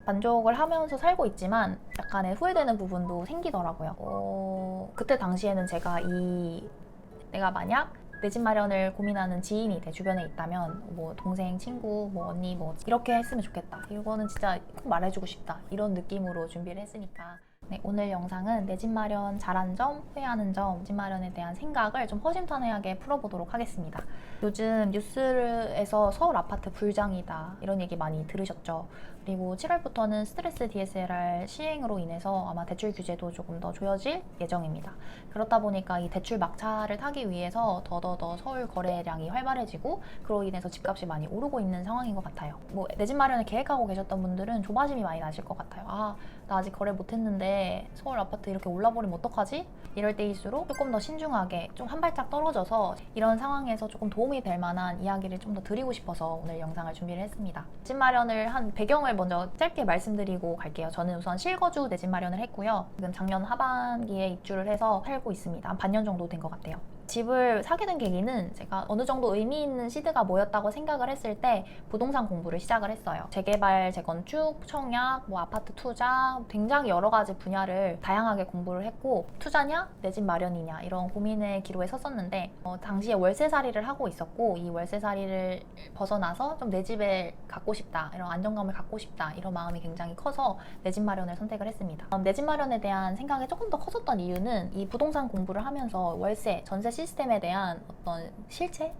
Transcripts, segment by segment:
만족을 하면서 살고 있지만 약간의 후회되는 부분도 생기더라고요. 그때 당시에는 내가 만약 내 집 마련을 고민하는 지인이 내 주변에 있다면 뭐 동생, 친구, 뭐 언니 뭐 이렇게 했으면 좋겠다. 이거는 진짜 꼭 말해주고 싶다. 이런 느낌으로 준비를 했으니까. 네, 오늘 영상은 내 집 마련 잘한 점, 후회하는 점, 집 마련에 대한 생각을 좀 허심탄회하게 풀어보도록 하겠습니다. 요즘 뉴스에서 서울 아파트 불장이다 이런 얘기 많이 들으셨죠? 그리고 7월부터는 스트레스 DSLR 시행으로 인해서 아마 대출 규제도 조금 더 조여질 예정입니다. 그렇다 보니까 이 대출 막차를 타기 위해서 더더더 서울 거래량이 활발해지고 그로 인해서 집값이 많이 오르고 있는 상황인 것 같아요. 뭐 내 집 마련을 계획하고 계셨던 분들은 조바심이 많이 나실 것 같아요. 나 아직 거래 못했는데 서울 아파트 이렇게 올라버리면 어떡하지? 이럴 때일수록 조금 더 신중하게 좀 한 발짝 떨어져서 이런 상황에서 조금 도움이 될 만한 이야기를 좀 더 드리고 싶어서 오늘 영상을 준비를 했습니다. 집 마련을 한 배경을 먼저 짧게 말씀드리고 갈게요. 저는 우선 실거주 내 집 마련을 했고요. 지금 작년 하반기에 입주를 해서 살고 있습니다. 한 반년 정도 된 것 같아요. 집을 사게 된 계기는 제가 어느 정도 의미 있는 시드가 모였다고 생각을 했을 때 부동산 공부를 시작을 했어요. 재개발, 재건축, 청약, 뭐 아파트 투자 굉장히 여러 가지 분야를 다양하게 공부를 했고 투자냐 내 집 마련이냐 이런 고민의 기로에 섰었는데 당시에 월세살이를 하고 있었고 이 월세살이를 벗어나서 좀 내 집에 갖고 싶다 이런 안정감을 갖고 싶다 이런 마음이 굉장히 커서 내 집 마련을 선택을 했습니다. 내 집 마련에 대한 생각이 조금 더 컸었던 이유는 이 부동산 공부를 하면서 월세, 전세 시스템에 대한 어떤 실체?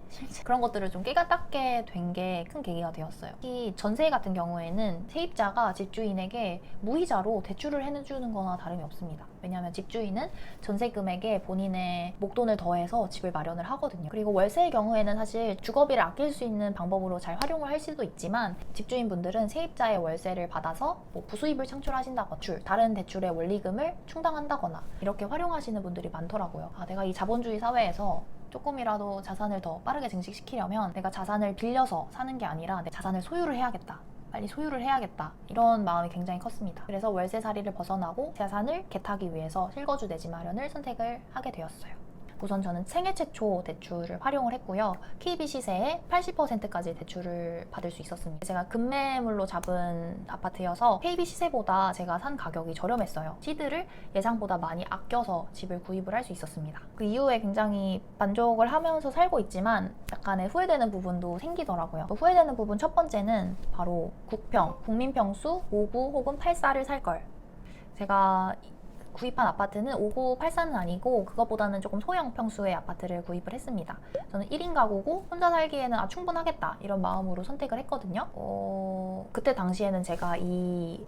그런 것들을 좀 깨닫게 된 게 큰 계기가 되었어요. 이 전세 같은 경우에는 세입자가 집주인에게 무이자로 대출을 해주는 거나 다름이 없습니다. 왜냐하면 집주인은 전세 금액에 본인의 목돈을 더해서 집을 마련을 하거든요. 그리고 월세의 경우에는 사실 주거비를 아낄 수 있는 방법으로 잘 활용을 할 수도 있지만 집주인분들은 세입자의 월세를 받아서 뭐 부수입을 창출하신다거나 다른 대출의 원리금을 충당한다거나 이렇게 활용하시는 분들이 많더라고요. 내가 이 자본주의 사회에서 조금이라도 자산을 더 빠르게 증식시키려면 내가 자산을 빌려서 사는 게 아니라 내 자산을 소유를 해야겠다. 빨리 소유를 해야겠다. 이런 마음이 굉장히 컸습니다. 그래서 월세살이를 벗어나고 자산을 개타기 위해서 실거주 내 집 마련을 선택을 하게 되었어요. 우선 저는 생애 최초 대출을 활용을 했고요. KB 시세의 80%까지 대출을 받을 수 있었습니다. 제가 급매물로 잡은 아파트여서 KB 시세보다 제가 산 가격이 저렴했어요. 시드를 예상보다 많이 아껴서 집을 구입을 할 수 있었습니다. 그 이후에 굉장히 만족을 하면서 살고 있지만 약간의 후회되는 부분도 생기더라고요. 그 후회되는 부분 첫 번째는 바로 국평, 국민평수 59 혹은 84를 살 걸. 제가 구입한 아파트는 59, 84는 아니고 그것보다는 조금 소형 평수의 아파트를 구입을 했습니다. 저는 1인 가구고 혼자 살기에는 충분하겠다 이런 마음으로 선택을 했거든요. 그때 당시에는 제가 이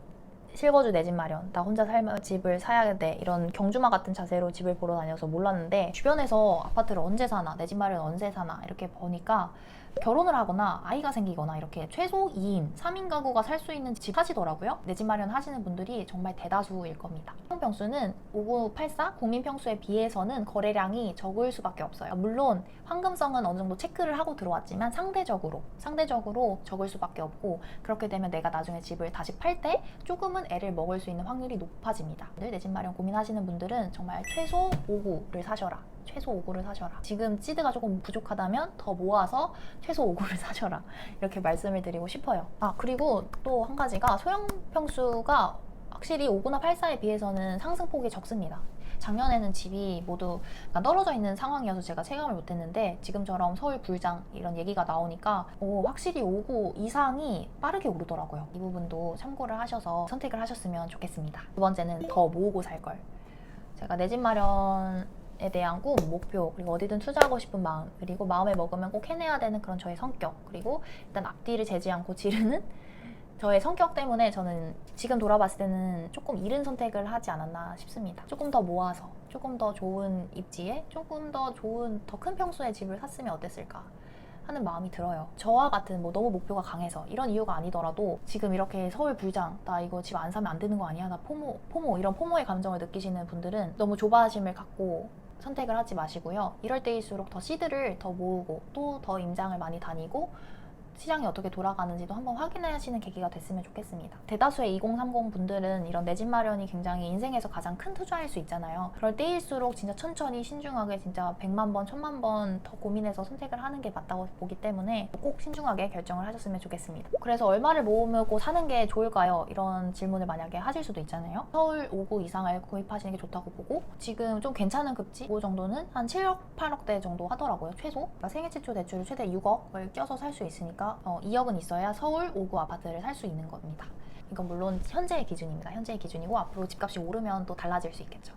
실거주 내 집 마련, 나 혼자 살면 집을 사야 돼 이런 경주마 같은 자세로 집을 보러 다녀서 몰랐는데 주변에서 아파트를 언제 사나, 내 집 마련 언제 사나 이렇게 보니까 결혼을 하거나 아이가 생기거나 이렇게 최소 2인, 3인 가구가 살 수 있는 집 하시더라고요. 내 집 마련 하시는 분들이 정말 대다수일 겁니다. 평수는 5984 국민평수에 비해서는 거래량이 적을 수밖에 없어요. 물론 황금성은 어느 정도 체크를 하고 들어왔지만 상대적으로 적을 수밖에 없고 그렇게 되면 내가 나중에 집을 다시 팔 때 조금은 애를 먹을 수 있는 확률이 높아집니다. 내 집 마련 고민하시는 분들은 정말 최소 59를 사셔라. 최소 59를 사셔라. 지금 시드가 조금 부족하다면 더 모아서 최소 59를 사셔라. 이렇게 말씀을 드리고 싶어요. 그리고 또 한 가지가 소형 평수가 확실히 59나 84에 비해서는 상승폭이 적습니다. 작년에는 집이 모두 떨어져 있는 상황이어서 제가 체감을 못했는데 지금처럼 서울 불장 이런 얘기가 나오니까 확실히 59 이상이 빠르게 오르더라고요. 이 부분도 참고를 하셔서 선택을 하셨으면 좋겠습니다. 두 번째는 더 모으고 살 걸. 제가 내 집 마련에 대한 꿈, 목표, 그리고 어디든 투자하고 싶은 마음, 그리고 마음에 먹으면 꼭 해내야 되는 그런 저의 성격, 그리고 일단 앞뒤를 재지 않고 지르는 저의 성격 때문에 저는 지금 돌아봤을 때는 조금 이른 선택을 하지 않았나 싶습니다. 조금 더 모아서 조금 더 좋은 입지에 조금 더 좋은 더 큰 평수의 집을 샀으면 어땠을까 하는 마음이 들어요. 저와 같은 너무 목표가 강해서 이런 이유가 아니더라도 지금 이렇게 서울 불장 나 이거 집 안 사면 안 되는 거 아니야? 나 포모 이런 포모의 감정을 느끼시는 분들은 너무 조바심을 갖고 선택을 하지 마시고요. 이럴 때일수록 더 시드를 더 모으고 또 더 임장을 많이 다니고 시장이 어떻게 돌아가는지도 한번 확인하시는 계기가 됐으면 좋겠습니다. 대다수의 2030 분들은 이런 내 집 마련이 굉장히 인생에서 가장 큰 투자일 수 있잖아요. 그럴 때일수록 진짜 천천히 신중하게 진짜 100만 번, 1000만 번 더 고민해서 선택을 하는 게 맞다고 보기 때문에 꼭 신중하게 결정을 하셨으면 좋겠습니다. 그래서 얼마를 모으고 사는 게 좋을까요? 이런 질문을 만약에 하실 수도 있잖아요. 서울 5구 이상을 구입하시는 게 좋다고 보고, 지금 좀 괜찮은 급지 5 정도는 한 7억, 8억대 정도 하더라고요. 최소. 그러니까 생애 최초 대출을 최대 6억을 껴서 살 수 있으니까 2억은 있어야 서울 5구 아파트를 살 수 있는 겁니다. 이건 물론 현재의 기준입니다. 현재의 기준이고 앞으로 집값이 오르면 또 달라질 수 있겠죠.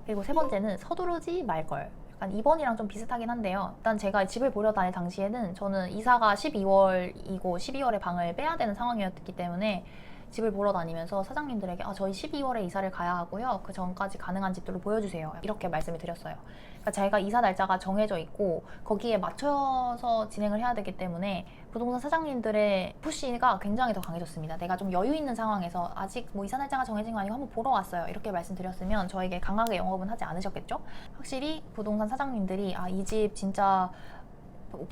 그리고 세 번째는 서두르지 말걸. 약간 2번이랑 좀 비슷하긴 한데요. 일단 제가 집을 보러 다닐 당시에는 저는 이사가 12월이고 12월에 방을 빼야 되는 상황이었기 때문에 집을 보러 다니면서 사장님들에게 저희 12월에 이사를 가야 하고요. 그 전까지 가능한 집들로 보여주세요. 이렇게 말씀을 드렸어요. 그러니까 저희가 이사 날짜가 정해져 있고 거기에 맞춰서 진행을 해야 되기 때문에 부동산 사장님들의 푸시가 굉장히 더 강해졌습니다. 내가 좀 여유 있는 상황에서 아직 뭐 이사 날짜가 정해진 거 아니고 한번 보러 왔어요. 이렇게 말씀드렸으면 저에게 강하게 영업은 하지 않으셨겠죠? 확실히 부동산 사장님들이 이 집 진짜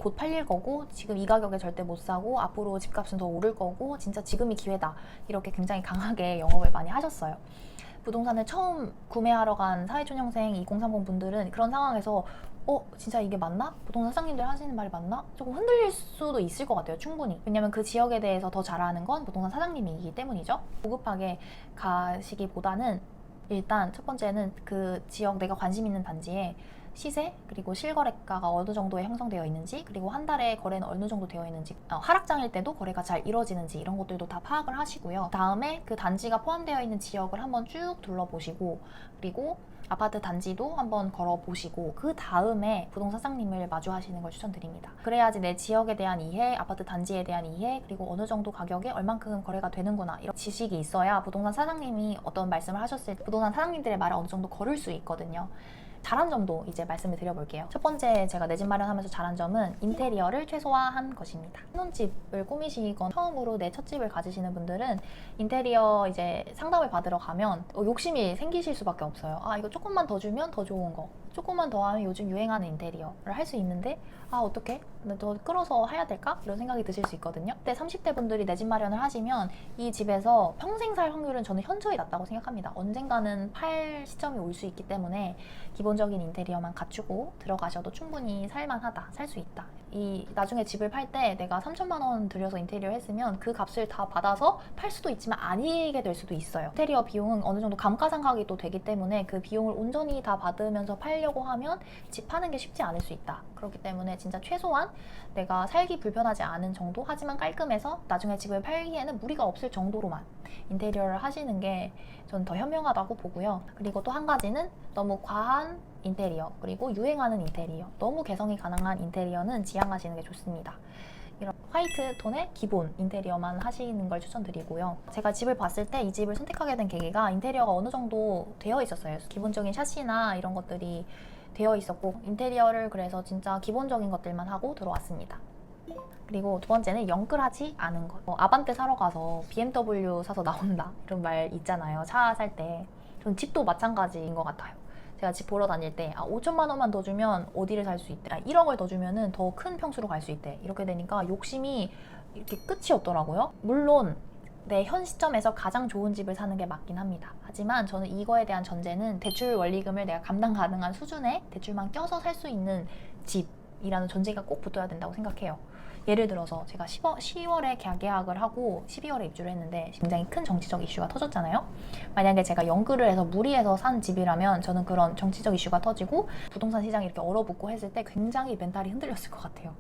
곧 팔릴 거고 지금 이 가격에 절대 못 사고 앞으로 집값은 더 오를 거고 진짜 지금이 기회다, 이렇게 굉장히 강하게 영업을 많이 하셨어요. 부동산을 처음 구매하러 간 사회초년생 2030 분들은 그런 상황에서 진짜 이게 맞나? 부동산 사장님들 하시는 말이 맞나? 조금 흔들릴 수도 있을 것 같아요. 충분히. 왜냐면 그 지역에 대해서 더 잘 아는 건 부동산 사장님이기 때문이죠. 조급하게 가시기보다는 일단 첫 번째는 그 지역 내가 관심 있는 단지에 시세, 그리고 실거래가가 어느 정도에 형성되어 있는지, 그리고 한 달에 거래는 어느 정도 되어 있는지, 하락장일 때도 거래가 잘 이루어지는지 이런 것들도 다 파악을 하시고요. 다음에 그 단지가 포함되어 있는 지역을 한번 쭉 둘러보시고, 그리고 아파트 단지도 한번 걸어보시고 그 다음에 부동산 사장님을 마주하시는 걸 추천드립니다. 그래야지 내 지역에 대한 이해, 아파트 단지에 대한 이해, 그리고 어느 정도 가격에 얼만큼 거래가 되는구나, 이런 지식이 있어야 부동산 사장님이 어떤 말씀을 하셨을 때 부동산 사장님들의 말을 어느 정도 걸을 수 있거든요. 잘한 점도 이제 말씀을 드려볼게요. 첫 번째, 제가 내 집 마련하면서 잘한 점은 인테리어를 최소화한 것입니다. 신혼집을 꾸미시건 처음으로 내 첫 집을 가지시는 분들은 인테리어 이제 상담을 받으러 가면 욕심이 생기실 수밖에 없어요. 이거 조금만 더 주면 더 좋은 거, 조금만 더 하면 요즘 유행하는 인테리어를 할 수 있는데 어떻게? 더 끌어서 해야 될까? 이런 생각이 드실 수 있거든요. 그때 30대 분들이 내 집 마련을 하시면 이 집에서 평생 살 확률은 저는 현저히 낮다고 생각합니다. 언젠가는 팔 시점이 올 수 있기 때문에 기본적인 인테리어만 갖추고 들어가셔도 충분히 살만하다, 살 수 있다. 나중에 집을 팔 때 내가 3천만 원 들여서 인테리어 했으면 그 값을 다 받아서 팔 수도 있지만 아니게 될 수도 있어요. 인테리어 비용은 어느 정도 감가상각이 또 되기 때문에 그 비용을 온전히 다 받으면서 팔려고 하면 집 파는 게 쉽지 않을 수 있다. 그렇기 때문에 진짜 최소한 내가 살기 불편하지 않은 정도, 하지만 깔끔해서 나중에 집을 팔기에는 무리가 없을 정도로만 인테리어를 하시는 게 저는 더 현명하다고 보고요. 그리고 또 한 가지는 너무 과한 인테리어, 그리고 유행하는 인테리어, 너무 개성이 가능한 인테리어는 지양하시는 게 좋습니다. 이런 화이트 톤의 기본 인테리어만 하시는 걸 추천드리고요. 제가 집을 봤을 때 이 집을 선택하게 된 계기가 인테리어가 어느 정도 되어 있었어요. 기본적인 샤시나 이런 것들이 되어 있었고, 인테리어를 그래서 진짜 기본적인 것들만 하고 들어왔습니다. 그리고 두 번째는 영끌하지 않은 것. 아반떼 사러 가서 BMW 사서 나온다, 이런 말 있잖아요. 차 살 때. 전 집도 마찬가지인 것 같아요. 제가 집 보러 다닐 때 5천만 원만 더 주면 어디를 살 수 있대, 1억을 더 주면은 더 큰 평수로 갈 수 있대, 이렇게 되니까 욕심이 이렇게 끝이 없더라고요. 물론 내 현 시점에서 가장 좋은 집을 사는 게 맞긴 합니다. 하지만 저는 이거에 대한 전제는 대출 원리금을 내가 감당 가능한 수준의 대출만 껴서 살 수 있는 집이라는 전제가 꼭 붙어야 된다고 생각해요. 예를 들어서 제가 10월에 계약을 하고 12월에 입주를 했는데 굉장히 큰 정치적 이슈가 터졌잖아요. 만약에 제가 연끌을 해서 무리해서 산 집이라면 저는 그런 정치적 이슈가 터지고 부동산 시장이 이렇게 얼어붙고 했을 때 굉장히 멘탈이 흔들렸을 것 같아요.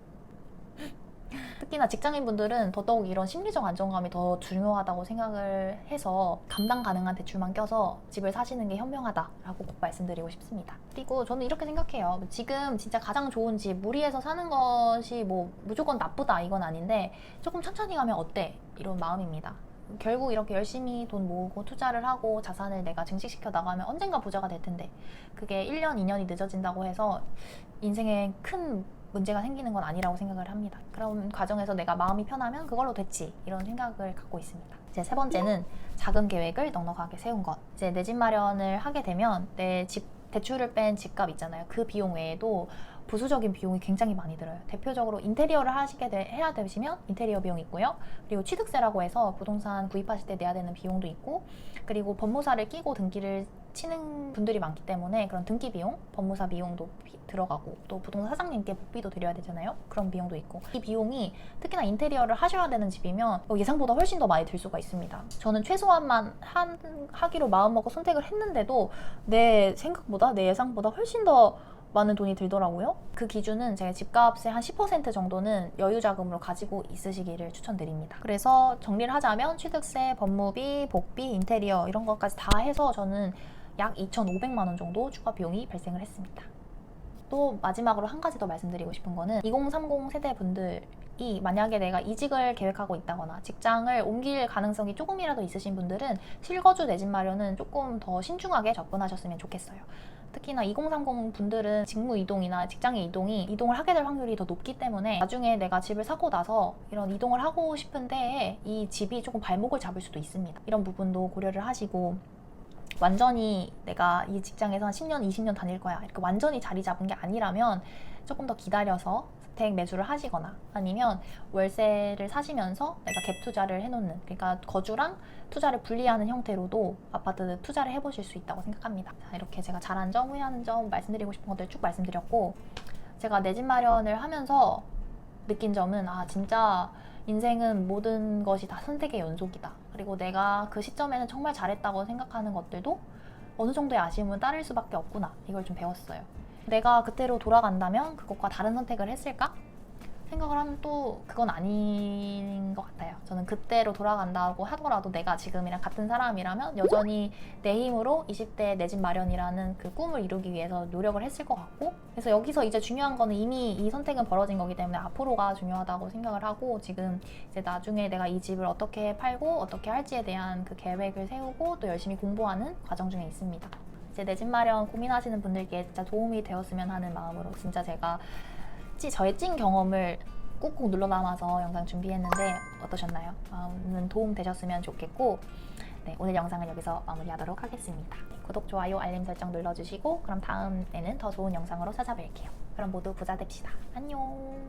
특히나 직장인분들은 더더욱 이런 심리적 안정감이 더 중요하다고 생각을 해서 감당 가능한 대출만 껴서 집을 사시는 게 현명하다라고 꼭 말씀드리고 싶습니다. 그리고 저는 이렇게 생각해요. 지금 진짜 가장 좋은 집, 무리해서 사는 것이 뭐 무조건 나쁘다 이건 아닌데 조금 천천히 가면 어때? 이런 마음입니다. 결국 이렇게 열심히 돈 모으고 투자를 하고 자산을 내가 증식시켜 나가면 언젠가 부자가 될 텐데, 그게 1년, 2년이 늦어진다고 해서 인생에 큰 문제가 생기는 건 아니라고 생각을 합니다. 그런 과정에서 내가 마음이 편하면 그걸로 됐지, 이런 생각을 갖고 있습니다. 이제 세 번째는 자금 계획을 넉넉하게 세운 것. 이제 내 집 마련을 하게 되면 내 집 대출을 뺀 집값 있잖아요. 그 비용 외에도 부수적인 비용이 굉장히 많이 들어요. 대표적으로 인테리어를 해야 되시면 인테리어 비용이 있고요. 그리고 취득세라고 해서 부동산 구입하실 때 내야 되는 비용도 있고, 그리고 법무사를 끼고 등기를 치는 분들이 많기 때문에 그런 등기 비용, 법무사 비용도 들어가고, 또 부동산 사장님께 복비도 드려야 되잖아요. 그런 비용도 있고, 이 비용이 특히나 인테리어를 하셔야 되는 집이면 예상보다 훨씬 더 많이 들 수가 있습니다. 저는 최소한만 하기로 마음먹고 선택을 했는데도 내 생각보다, 내 예상보다 훨씬 더 많은 돈이 들더라고요. 그 기준은 제가 집값의 한 10% 정도는 여유 자금으로 가지고 있으시기를 추천드립니다. 그래서 정리를 하자면 취득세, 법무비, 복비, 인테리어 이런 것까지 다 해서 저는 약 2,500만 원 정도 추가 비용이 발생을 했습니다. 또 마지막으로 한 가지 더 말씀드리고 싶은 거는 2030 세대 분들이 만약에 내가 이직을 계획하고 있다거나 직장을 옮길 가능성이 조금이라도 있으신 분들은 실거주 내 집 마련은 조금 더 신중하게 접근하셨으면 좋겠어요. 특히나 2030 분들은 직무 이동이나 직장의 이동을 하게 될 확률이 더 높기 때문에 나중에 내가 집을 사고 나서 이런 이동을 하고 싶은 때에 이 집이 조금 발목을 잡을 수도 있습니다. 이런 부분도 고려를 하시고, 완전히 내가 이 직장에서 한 10년, 20년 다닐 거야 이렇게 완전히 자리 잡은 게 아니라면 조금 더 기다려서 주택 매수를 하시거나, 아니면 월세를 사시면서 내가 갭 투자를 해놓는, 그러니까 거주랑 투자를 분리하는 형태로도 아파트 투자를 해보실 수 있다고 생각합니다. 자, 이렇게 제가 잘한 점, 후회하는 점, 말씀드리고 싶은 것들 쭉 말씀드렸고, 제가 내 집 마련을 하면서 느낀 점은 진짜 인생은 모든 것이 다 선택의 연속이다. 그리고 내가 그 시점에는 정말 잘했다고 생각하는 것들도 어느 정도의 아쉬움은 따를 수밖에 없구나. 이걸 좀 배웠어요. 내가 그때로 돌아간다면 그것과 다른 선택을 했을까? 생각을 하면 또 그건 아닌 것 같아요. 저는 그때로 돌아간다고 하더라도 내가 지금이랑 같은 사람이라면 여전히 내 힘으로 20대 내 집 마련이라는 그 꿈을 이루기 위해서 노력을 했을 것 같고, 그래서 여기서 이제 중요한 거는 이미 이 선택은 벌어진 거기 때문에 앞으로가 중요하다고 생각을 하고, 지금 이제 나중에 내가 이 집을 어떻게 팔고 어떻게 할지에 대한 그 계획을 세우고 또 열심히 공부하는 과정 중에 있습니다. 이제 내 집 마련 고민하시는 분들께 진짜 도움이 되었으면 하는 마음으로 진짜 제가 저의 찐 경험을 꾹꾹 눌러 담아서 영상 준비했는데 어떠셨나요? 도움 되셨으면 좋겠고, 네, 오늘 영상은 여기서 마무리하도록 하겠습니다. 구독, 좋아요, 알림 설정 눌러주시고, 그럼 다음에는 더 좋은 영상으로 찾아뵐게요. 그럼 모두 부자 됩시다. 안녕.